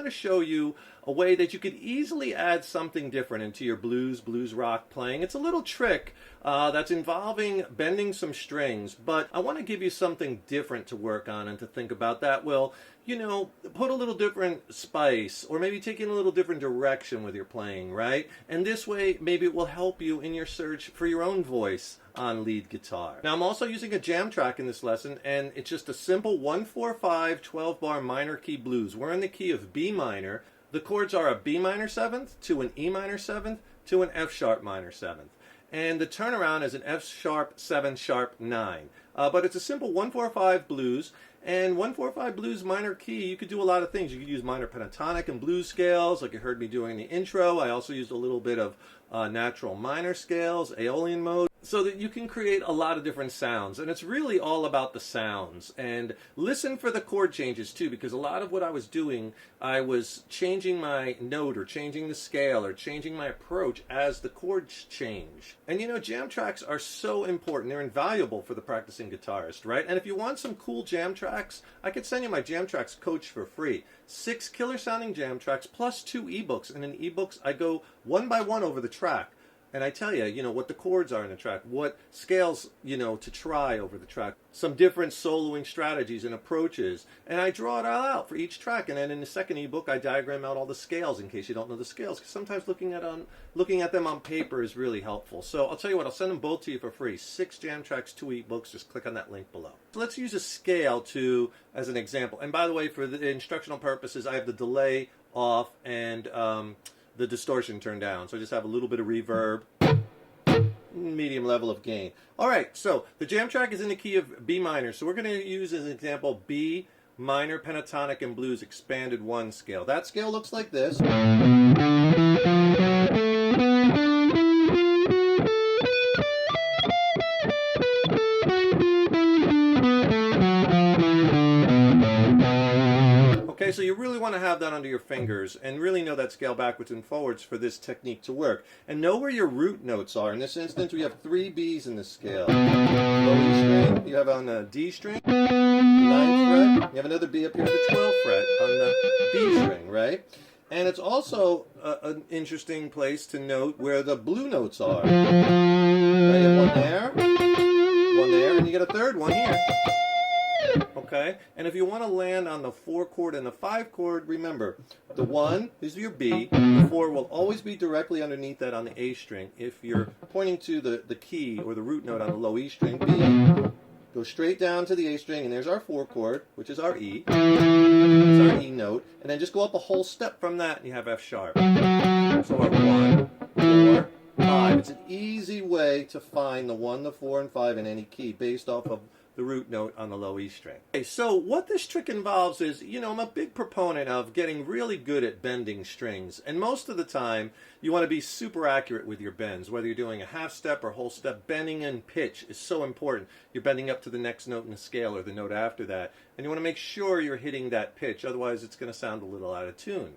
to show you a way that you could easily add something different into your blues rock playing. It's a little trick that's involving bending some strings, but I want to give you something different to work on and to think about that will, you know, put a little different spice or maybe take in a little different direction with your playing, right? And this way, maybe it will help you in your search for your own voice on lead guitar. Now I'm also using a jam track in this lesson, and it's just a simple 1-4-5 12-bar minor key blues. We're in the key of B minor. The chords are a B minor 7th to an E minor 7th to an F sharp minor 7th. And the turnaround is an F sharp 7 sharp 9. But it's a simple 1-4-5 blues. And 1-4-5 blues minor key, you could do a lot of things. You could use minor pentatonic and blues scales, like you heard me doing in the intro. I also used a little bit of natural minor scales, Aeolian mode, so that you can create a lot of different sounds. And it's really all about the sounds. And listen for the chord changes too, because a lot of what I was doing, I was changing my note or changing the scale or changing my approach as the chords change. And you know, jam tracks are so important. They're invaluable for the practicing guitarist, right? And if you want some cool jam tracks, I could send you my jam tracks coach for free. 6 killer sounding jam tracks plus 2 ebooks. And in ebooks, I go one by one over the track. And I tell you, you know, what the chords are in the track, what scales, you know, to try over the track, some different soloing strategies and approaches. And I draw it all out for each track. And then in the second ebook, I diagram out all the scales in case you don't know the scales. Because sometimes looking at them on paper is really helpful. So I'll tell you what, I'll send them both to you for free. 6 jam tracks, 2 ebooks. Just click on that link below. So let's use a scale as an example. And by the way, for the instructional purposes, I have the delay off and the distortion turned down. So I just have a little bit of reverb, medium level of gain. All right, so the jam track is in the key of B minor. So we're going to use as an example B minor pentatonic and blues expanded 1 scale. That scale looks like this. Okay, so you really want to have that under your fingers and really know that scale backwards and forwards for this technique to work. And know where your root notes are. In this instance, we have 3 Bs in this scale. Low E string, you have on the D string, 9th fret, you have another B up here at the 12th fret on the B string, right? And it's also an interesting place to note where the blue notes are. Now you have one there, and you get a third one here. Okay, and if you want to land on the 4 chord and the 5 chord, remember, the 1 is your B, the 4 will always be directly underneath that on the A string. If you're pointing to the key or the root note on the low E string, B, go straight down to the A string, and there's our 4 chord, which is our E. It's our E note, and then just go up a whole step from that, and you have F sharp. So our 1, 4, 5. It's an easy way to find the 1, the 4, and 5 in any key based off of the root note on the low E string. Okay, so what this trick involves is, you know, I'm a big proponent of getting really good at bending strings. And most of the time, you want to be super accurate with your bends. Whether you're doing a half step or whole step, bending and pitch is so important. You're bending up to the next note in the scale or the note after that. And you want to make sure you're hitting that pitch. Otherwise, it's going to sound a little out of tune.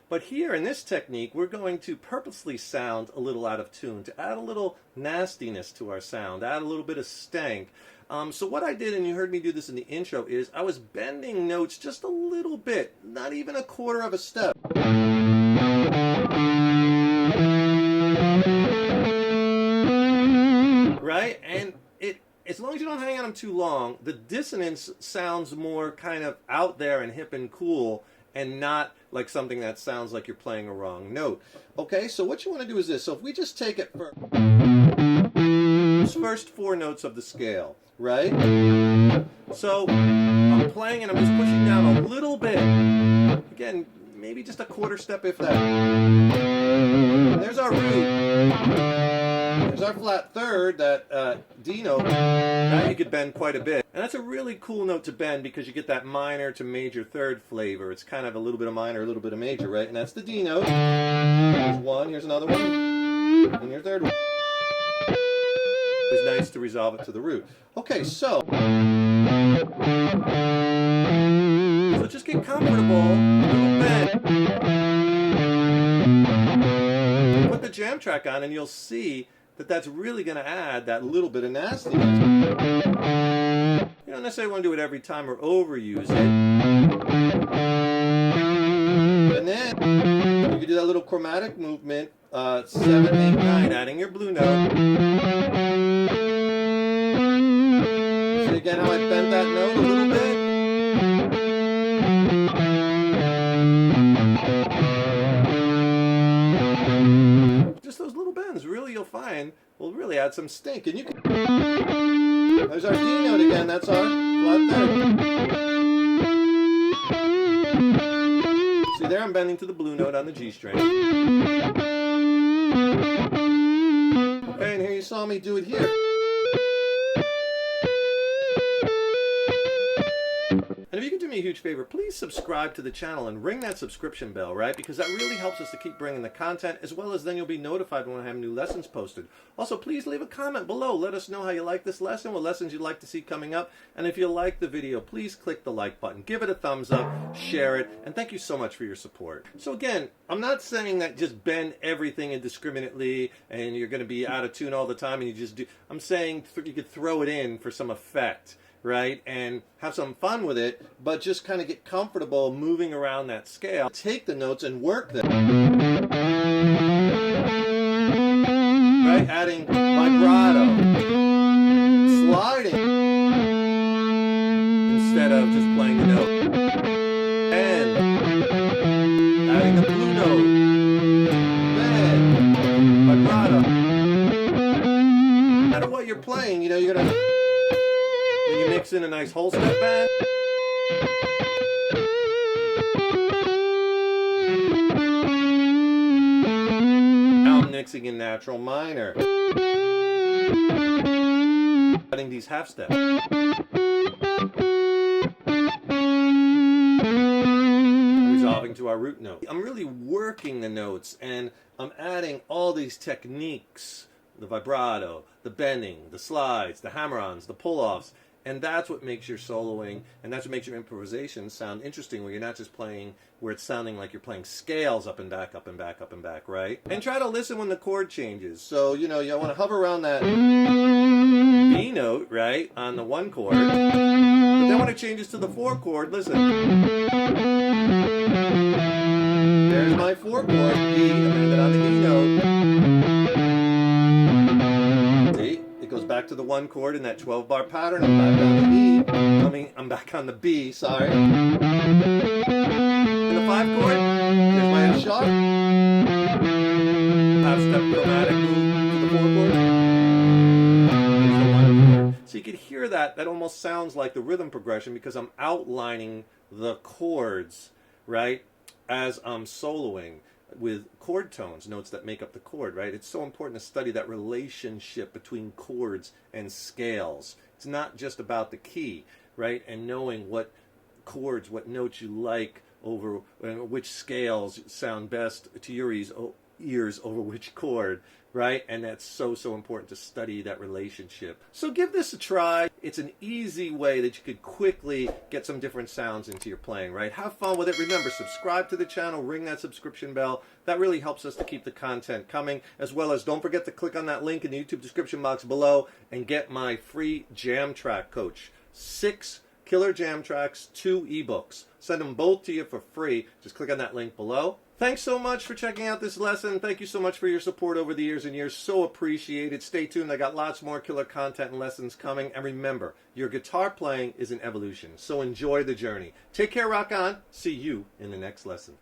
But here in this technique, we're going to purposely sound a little out of tune to add a little nastiness to our sound, add a little bit of stank. So what I did, and you heard me do this in the intro, is I was bending notes just a little bit, not even a quarter of a step. Right? And as long as you don't hang on them too long, the dissonance sounds more kind of out there and hip and cool, and not like something that sounds like you're playing a wrong note. Okay, so what you want to do is this. So if we just take it for first 4 notes of the scale, right? So I'm playing and I'm just pushing down a little bit. Again, maybe just a quarter step if that. And there's our root. There's our flat third, that D note. Now you could bend quite a bit. And that's a really cool note to bend because you get that minor to major third flavor. It's kind of a little bit of minor, a little bit of major, right? And that's the D note. Here's one, here's another one, and your third one. It's nice to resolve it to the root. Okay, so just get comfortable, bend. Put the jam track on and you'll see that that's really going to add that little bit of nastiness. You don't necessarily want to do it every time or overuse it. And that little chromatic movement, 7, 8, 9, adding your blue note. See again how I bent that note a little bit? Just those little bends, really, you'll find, will really add some stink. And you can... There's our D note again, that's our flat third. See there, I'm bending to the blue note on the G string. Okay, and here you saw me do it here. And if you could do me a huge favor, please subscribe to the channel and ring that subscription bell, right? Because that really helps us to keep bringing the content, as well as then you'll be notified when I have new lessons posted. Also, please leave a comment below. Let us know how you like this lesson, what lessons you'd like to see coming up. And if you like the video, please click the like button, give it a thumbs up, share it, and thank you so much for your support. So again, I'm not saying that just bend everything indiscriminately and you're going to be out of tune all the time and you just do. I'm saying you could throw it in for some effect, right, and have some fun with it, but just kind of get comfortable moving around that scale. Take the notes and work them. Right, adding vibrato, sliding, instead of just playing the note. And adding the blue note, then vibrato. No matter what you're playing, you know, you're gonna... When you mix in a nice whole step bend, now I'm mixing in natural minor, adding these half steps, resolving to our root note. I'm really working the notes, and I'm adding all these techniques: the vibrato, the bending, the slides, the hammer-ons, the pull-offs. And that's what makes your soloing, and that's what makes your improvisation sound interesting, where you're not just playing where it's sounding like you're playing scales up and back, up and back, up and back, right? And try to listen when the chord changes. So, you know, you want to hover around that B note, right, on the 1 chord. But then when it changes to the 4 chord, listen. There's my 4 chord, B, and then on the E note. Back to the 1 chord in that 12-bar pattern. I'm back on the E. I'm back on the B, sorry. In the 5 chord, here's my F sharp. Half step chromatic move to the 4 chord. Here's the 1 chord. So you can hear that. That almost sounds like the rhythm progression because I'm outlining the chords, right, as I'm soloing, with chord tones, notes that make up the chord, right? It's so important to study that relationship between chords and scales. It's not just about the key, right? And knowing what chords, what notes you like over, which scales sound best to your ears over which chord, right? And that's so important to study that relationship. So give this a try. It's an easy way that you could quickly get some different sounds into your playing, right? Have fun with it. Remember, subscribe to the channel, ring that subscription bell. That really helps us to keep the content coming, as well as don't forget to click on that link in the YouTube description box below and get my free jam track coach. 6 killer jam tracks, 2 ebooks. Send them both to you for free. Just click on that link below. Thanks so much for checking out this lesson. Thank you so much for your support over the years and years. So appreciated. Stay tuned. I got lots more killer content and lessons coming. And remember, your guitar playing is an evolution. So enjoy the journey. Take care, rock on. See you in the next lesson.